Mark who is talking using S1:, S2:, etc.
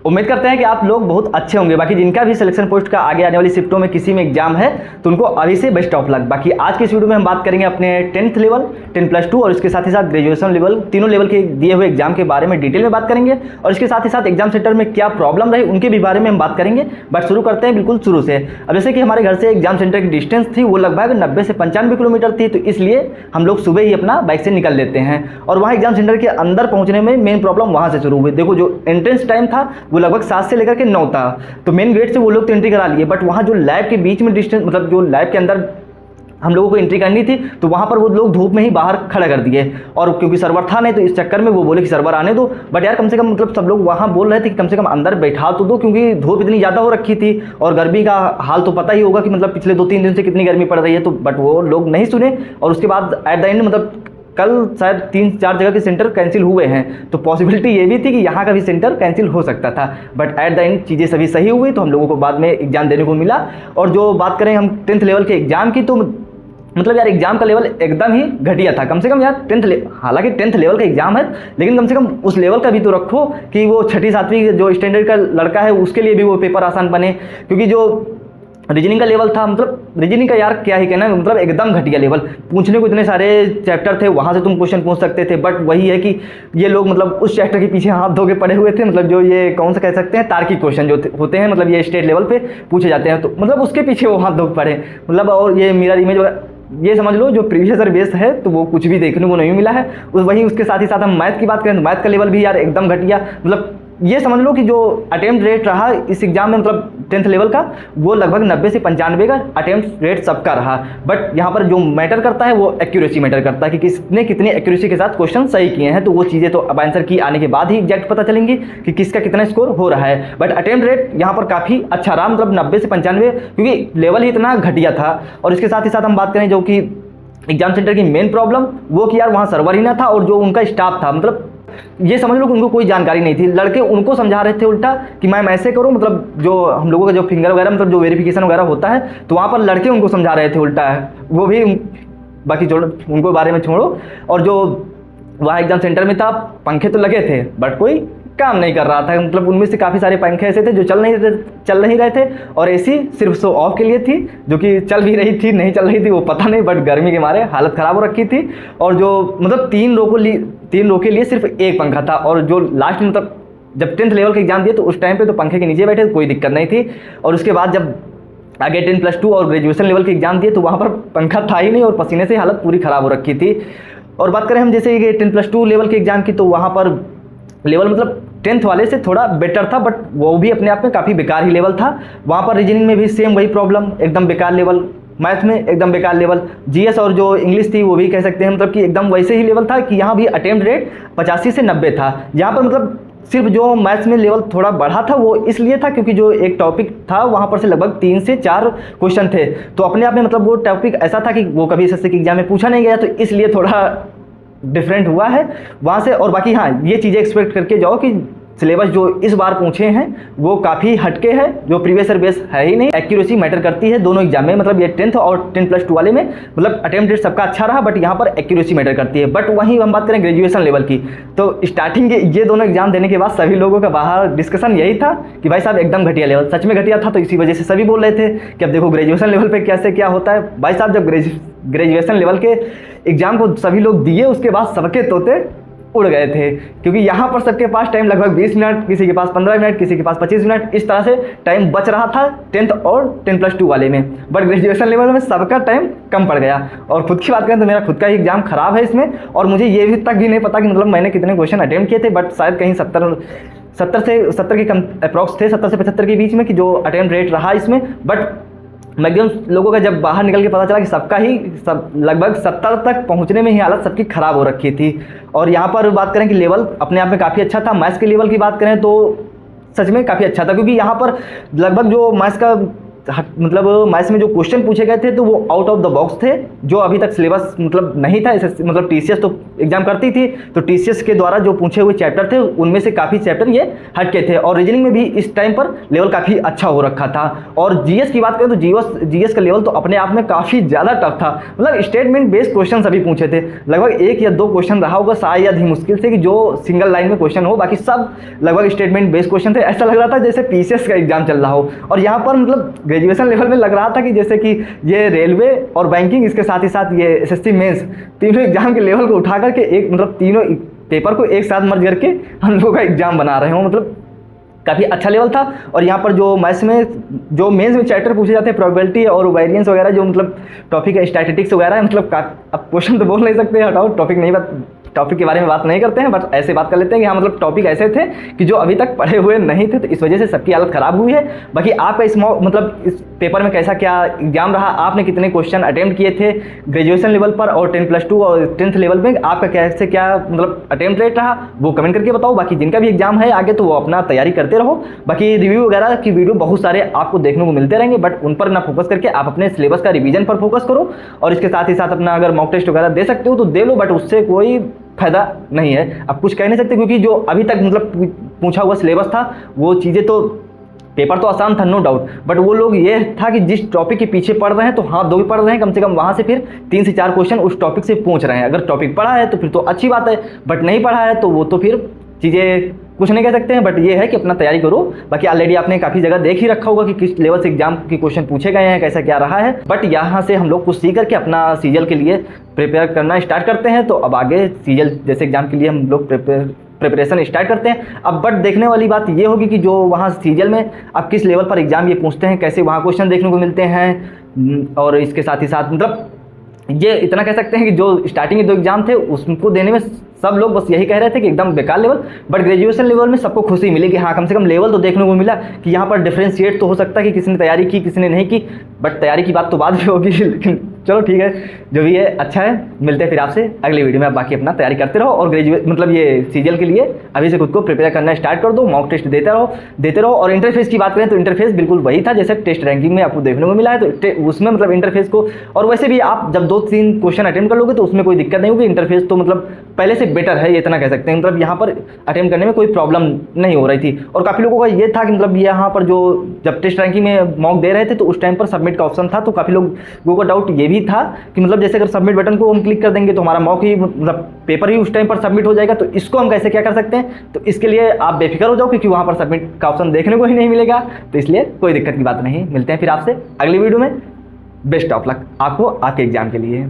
S1: उम्मीद करते हैं कि आप लोग बहुत अच्छे होंगे। बाकी जिनका भी सिलेक्शन पोस्ट का आगे आने वाली शिफ्टों में किसी में एग्जाम है तो उनको अभी से बेस्ट ऑफ लक। बाकी आज की इस वीडियो में हम बात करेंगे अपने 10th लेवल, 10+2 और इसके साथ ही साथ ग्रेजुएशन लेवल, तीनों लेवल के दिए हुए एग्जाम के बारे में डिटेल में बात करेंगे और इसके साथ ही साथ एग्जाम सेंटर में क्या प्रॉब्लम रही उनके भी बारे में हम बात करेंगे। बट शुरू करते हैं बिल्कुल शुरू से। अब जैसे कि हमारे घर से एग्जाम सेंटर की डिस्टेंस थी वो लगभग 90 से 95 किलोमीटर थी, तो इसलिए हम लोग सुबह ही अपना बाइक से निकल लेते हैं और वहाँ एग्जाम सेंटर के अंदर पहुँचने में मेन प्रॉब्लम वहाँ से शुरू हुई। देखो जो एंट्रेंस टाइम था वो लगभग 7 से लेकर के 9 था, तो मेन गेट से वो लोग तो एंट्री करा लिए, बट वहाँ जो लैब के बीच में डिस्टेंस, मतलब जो लैब के अंदर हम लोगों को एंट्री करनी थी तो वहाँ पर वो लोग धूप में ही बाहर खड़ा कर दिए। और क्योंकि सर्वर था नहीं तो इस चक्कर में वो बोले कि सर्वर आने दो, बट यार कम से कम मतलब सब लोग वहाँ बोल रहे थे कि कम से कम अंदर बैठा तो दो, क्योंकि धूप इतनी ज़्यादा हो रखी थी और गर्मी का हाल तो पता ही होगा कि मतलब पिछले 2-3 दिन से कितनी गर्मी पड़ रही है। तो बट वो लोग नहीं सुने और उसके बाद एट द एंड मतलब कल शायद 3-4 जगह के सेंटर कैंसिल हुए हैं, तो पॉसिबिलिटी ये भी थी कि यहाँ का भी सेंटर कैंसिल हो सकता था, बट एट द एंड चीज़ें सभी सही हुई तो हम लोगों को बाद में एग्जाम देने को मिला। और जो बात करें हम 10th लेवल के एग्जाम की, तो मतलब यार एग्जाम का लेवल एकदम ही घटिया था। कम से कम यार हालांकि 10th लेवल का एग्जाम है, लेकिन कम से कम उस लेवल का भी तो रखो कि वो 6ठी-7वीं जो स्टैंडर्ड का लड़का है उसके लिए भी वो पेपर आसान बने। क्योंकि जो रीजनिंग का लेवल था, मतलब रीजनिंग का यार क्या ही कहना, मतलब एकदम घटिया लेवल। पूछने को इतने सारे चैप्टर थे, वहाँ से तुम क्वेश्चन पूछ सकते थे, बट वही है कि ये लोग मतलब उस चैप्टर के पीछे हाथ धो के पड़े हुए थे। मतलब जो ये कौन सा कह सकते हैं तार्किक क्वेश्चन जो होते हैं, मतलब ये स्टेट लेवल पे पूछे जाते हैं, तो मतलब उसके पीछे वो हाथ धो के पड़े। मतलब और ये मिरर इमेज ये समझ लो जो प्रीवियस ईयर बेस है तो वो कुछ भी देखने को नहीं मिला है। वहीं उसके साथ ही साथ हम मैथ की बात करें तो मैथ का लेवल भी यार एकदम घटिया। मतलब ये समझ लो कि जो अटेम्प्ट रेट रहा इस एग्जाम में, मतलब 10th लेवल का, वो लगभग 90 से 95 का अटेम्प्ट रेट सबका रहा। बट यहाँ पर जो मैटर करता है वो एक्यूरेसी मैटर करता है कि किसने कितनी एक्यूरेसी के साथ क्वेश्चन सही किए हैं। तो वो चीज़ें तो अब आंसर की आने के बाद ही एग्जैक्ट पता चलेंगी कि किसका कितना स्कोर हो रहा है। बट अटेम्प्ट रेट यहाँ पर काफ़ी अच्छा रहा, मतलब 90 से 95, क्योंकि लेवल ही इतना घटिया था। और इसके साथ ही साथ हम बात करें जो कि एग्जाम सेंटर की मेन प्रॉब्लम वो कि यार वहाँ सर्वर ही ना था और जो उनका स्टाफ था, मतलब ये समझ लो कि उनको कोई जानकारी नहीं थी। लड़के उनको समझा रहे थे उल्टा कि मैम ऐसे करो, मतलब जो हम लोगों का जो फिंगर वगैरह, मतलब जो वेरिफिकेशन वगैरह होता है, तो वहाँ पर लड़के उनको समझा रहे थे उल्टा है। वो भी बाकी छोड़ो, उनको बारे में छोड़ो। और जो वहाँ एग्जाम सेंटर में था पंखे तो लगे थे बट कोई काम नहीं कर रहा था। मतलब उनमें से काफ़ी सारे पंखे ऐसे थे जो चल नहीं रहे थे और एसी सिर्फ शो ऑफ के लिए थी, जो कि चल भी रही थी नहीं चल रही थी वो पता नहीं, बट गर्मी के मारे हालत ख़राब हो रखी थी। और जो मतलब 3 रो के लिए सिर्फ एक पंखा था। और जो लास्ट में मतलब जब 10th लेवल का एग्जाम दिए तो उस टाइम पे तो पंखे के नीचे बैठे, कोई दिक्कत नहीं थी। और उसके बाद जब आगे 10+2 और ग्रेजुएशन लेवल के एग्जाम दिए तो वहाँ पर पंखा था ही नहीं और पसीने से हालत पूरी ख़राब हो रखी थी। और बात करें हम जैसे ये 10+2 लेवल के एग्जाम की, तो वहाँ पर लेवल मतलब 10th वाले से थोड़ा बेटर था, बट वो भी अपने आप में काफ़ी बेकार ही लेवल था। वहाँ पर रीजनिंग में भी सेम वही प्रॉब्लम, एकदम बेकार लेवल। मैथ में एकदम बेकार लेवल। जीएस और जो इंग्लिश थी वो भी कह सकते हैं मतलब कि एकदम वैसे ही लेवल था कि यहाँ भी अटेम्प्ट रेट 85 से 90 था। यहाँ पर मतलब सिर्फ जो मैथ्स में लेवल थोड़ा बढ़ा था वो इसलिए था क्योंकि जो एक टॉपिक था वहाँ पर से लगभग 3 से 4 क्वेश्चन थे, तो अपने आप में मतलब वो टॉपिक ऐसा था कि वो कभी एसएससी के एग्जाम में पूछा नहीं गया, तो इसलिए थोड़ा डिफरेंट हुआ है वहाँ से। और बाकी हाँ, ये चीज़ें एक्सपेक्ट करके जाओ कि सिलेबस जो इस बार पूछे हैं वो काफ़ी हटके है, जो प्रीवियस ईयर बेस है ही नहीं। एक्यूरेसी मैटर करती है दोनों एग्जाम में, मतलब ये 10th और 10+2 वाले में मतलब अटेम्प्ट रेट सबका अच्छा रहा, बट यहाँ पर एक्यूरेसी मैटर करती है। बट वहीं हम बात करें ग्रेजुएशन लेवल की, तो स्टार्टिंग के ये दोनों एग्जाम देने के बाद सभी लोगों का बाहर डिस्कशन यही था कि भाई साहब एकदम घटिया लेवल, सच में घटिया था। तो इसी वजह से सभी बोल रहे थे कि अब देखो ग्रेजुएशन लेवल पर कैसे क्या होता है। भाई साहब जब ग्रेजुएशन लेवल के एग्जाम को सभी लोग दिए उसके बाद सबके तोते उड़ गए थे, क्योंकि यहाँ पर सबके पास टाइम लगभग 20 मिनट, किसी के पास 15 मिनट, किसी के पास 25 मिनट, इस तरह से टाइम बच रहा था 10th और 10+2 वाले में। बट ग्रेजुएशन लेवल में सबका टाइम कम पड़ गया। और खुद की बात करें तो मेरा खुद का ही एग्जाम खराब है इसमें, और मुझे ये भी तक भी नहीं पता कि मतलब मैंने कितने क्वेश्चन अटेम्प्ट किए थे, बट शायद कहीं 70 के कम अप्रॉक्स थे, 70 से 75 के बीच में कि जो अटेम्प्ट रेट रहा इसमें। बट मैक्सिमम लोगों का जब बाहर निकल के पता चला कि सबका ही लगभग 70 तक पहुंचने में ही हालत सबकी ख़राब हो रखी थी। और यहाँ पर बात करें कि लेवल अपने आप में काफ़ी अच्छा था। मैथ्स के लेवल की बात करें तो सच में काफ़ी अच्छा था, क्योंकि यहाँ पर लगभग जो मैथ्स का मतलब मैथ्स में जो क्वेश्चन पूछे गए थे तो वो आउट ऑफ द बॉक्स थे, जो अभी तक सिलेबस मतलब नहीं था। मतलब टीसीएस तो एग्जाम करती थी, तो टीसीएस के द्वारा जो पूछे हुए चैप्टर थे उनमें से काफ़ी चैप्टर ये हटके थे। और रीजनिंग में भी इस टाइम पर लेवल काफ़ी अच्छा हो रखा था। और जीएस की बात करें तो जीएस का लेवल तो अपने आप में काफ़ी ज़्यादा टफ था। मतलब स्टेटमेंट बेस्ड क्वेश्चन अभी पूछे थे, लगभग 1 या 2 क्वेश्चन रहा होगा शायद ही मुश्किल से कि जो सिंगल लाइन में क्वेश्चन हो, बाकी सब लगभग स्टेटमेंट बेस्ड क्वेश्चन थे। ऐसा लग रहा था जैसे पीसीएस का एग्जाम चल रहा हो। और यहाँ पर मतलब ग्रेजुएशन लेवल में लग रहा था कि जैसे कि ये रेलवे और बैंकिंग, इसके साथ ही साथ ये एसएससी मेंस, तीनों एग्जाम के लेवल को उठा करके एक मतलब तीनों पेपर को एक साथ मर्ज करके हम लोगों का एग्जाम बना रहे हो। मतलब काफ़ी अच्छा लेवल था। और यहाँ पर जो मैथ्स में जो मेंस में चैप्टर पूछे जाते हैं, प्रोबेबिलिटी और वेरिएंस वगैरह, जो मतलब टॉपिक है स्टैटिस्टिक्स वगैरह है, मतलब अब क्वेश्चन तो बोल नहीं सकते, हटाओ टॉपिक के बारे में बात नहीं करते हैं, बट ऐसे बात कर लेते हैं कि हाँ मतलब टॉपिक ऐसे थे कि जो अभी तक पढ़े हुए नहीं थे, तो इस वजह से सबकी हालत ख़राब हुई है। बाकी आपका इस पेपर में कैसा क्या एग्जाम रहा, आपने कितने क्वेश्चन अटेम्प्ट किए थे ग्रेजुएशन लेवल पर और 10+2 और 10th लेवल में आपका कैसे क्या मतलब अटेम्प्ट रेट रहा, वो कमेंट करके बताओ। बाकी जिनका भी एग्जाम है आगे, तो वो अपना तैयारी करते रहो। बाकी रिव्यू वगैरह की वीडियो बहुत सारे आपको देखने को मिलते रहेंगे, बट उन पर ना फोकस करके आप अपने सिलेबस का रिवीजन पर फोकस करो। और इसके साथ ही साथ अपना अगर मॉक टेस्ट वगैरह दे सकते हो तो दे लो, बट उससे कोई फायदा नहीं है। आप कुछ कह नहीं सकते, क्योंकि जो अभी तक मतलब पूछा हुआ सिलेबस था वो चीज़ें तो पेपर तो आसान था, नो डाउट, बट वो लोग ये था कि जिस टॉपिक के पीछे पढ़ रहे हैं तो हाँ 2 भी पढ़ रहे हैं, कम से कम वहाँ से फिर 3 से 4 क्वेश्चन उस टॉपिक से पूछ रहे हैं। अगर टॉपिक पढ़ा है तो फिर तो अच्छी बात है, बट नहीं पढ़ा है तो वो तो फिर चीज़ें कुछ नहीं कह सकते हैं। बट ये है कि अपना तैयारी करो। बाकी ऑलरेडी आपने काफ़ी जगह देख ही रखा होगा कि किस लेवल से एग्जाम के क्वेश्चन पूछे गए हैं, कैसा क्या रहा है। बट यहाँ से हम लोग कुछ सीख करके अपना सीजल के लिए प्रिपेयर करना स्टार्ट करते हैं। तो अब आगे सीजल जैसे एग्जाम के लिए हम लोग प्रिपरेशन स्टार्ट करते हैं। अब बट देखने वाली बात ये होगी कि जो वहाँ सीजल में अब किस लेवल पर एग्जाम ये पूछते हैं, कैसे वहाँ क्वेश्चन देखने को मिलते हैं। और इसके साथ ही साथ मतलब ये इतना कह सकते हैं कि जो स्टार्टिंग के 2 एग्जाम थे उसको देने में सब लोग बस यही कह रहे थे कि एकदम बेकार लेवल, बट ग्रेजुएशन लेवल में सबको खुशी मिली कि हाँ कम से कम लेवल तो देखने को मिला कि यहाँ पर डिफ्रेंशिएट तो हो सकता है कि किसी ने तैयारी की किसी ने नहीं की। बट तैयारी की बात तो बाद में होगी, लेकिन चलो ठीक है, जो भी है अच्छा है। मिलते हैं फिर आपसे अगली वीडियो में। आप बाकी अपना तैयारी करते रहो और मतलब ये सीजल के लिए अभी से खुद को प्रिपेयर करना स्टार्ट कर दो। मॉक टेस्ट देते रहो। और इंटरफेस की बात करें तो इंटरफेस बिल्कुल वही था जैसे टेस्ट रैंकिंग में आपको देखने को मिला है, तो उसमें मतलब इंटरफेस को, और वैसे भी आप जब 2-3 क्वेश्चन अटेम्प्ट कर लोगे तो उसमें कोई दिक्कत नहीं होगी। इंटरफेस तो मतलब पहले से बेटर है, ये इतना कह सकते हैं। मतलब यहाँ पर अटेम्प्ट करने में कोई प्रॉब्लम नहीं हो रही थी। और काफ़ी लोगों का ये था कि मतलब यहाँ पर जो जब टेस्ट रैंकिंग में मॉक दे रहे थे तो उस टाइम पर सबमिट का ऑप्शन था, तो काफ़ी लोगों का डाउट ये भी था कि मतलब जैसे अगर सबमिट बटन को हम क्लिक कर देंगे तो हमारा मॉक ही मतलब पेपर ही उस टाइम पर सबमिट हो जाएगा। तो इसको हम कैसे क्या कर सकते हैं, तो इसके लिए आप बेफिक्र हो जाओ क्योंकि वहाँ पर सबमिट का ऑप्शन देखने को ही नहीं मिलेगा। तो इसलिए कोई दिक्कत की बात नहीं। मिलते हैं फिर आपसे अगली वीडियो में। बेस्ट ऑफ लक आपको आपके एग्जाम के लिए।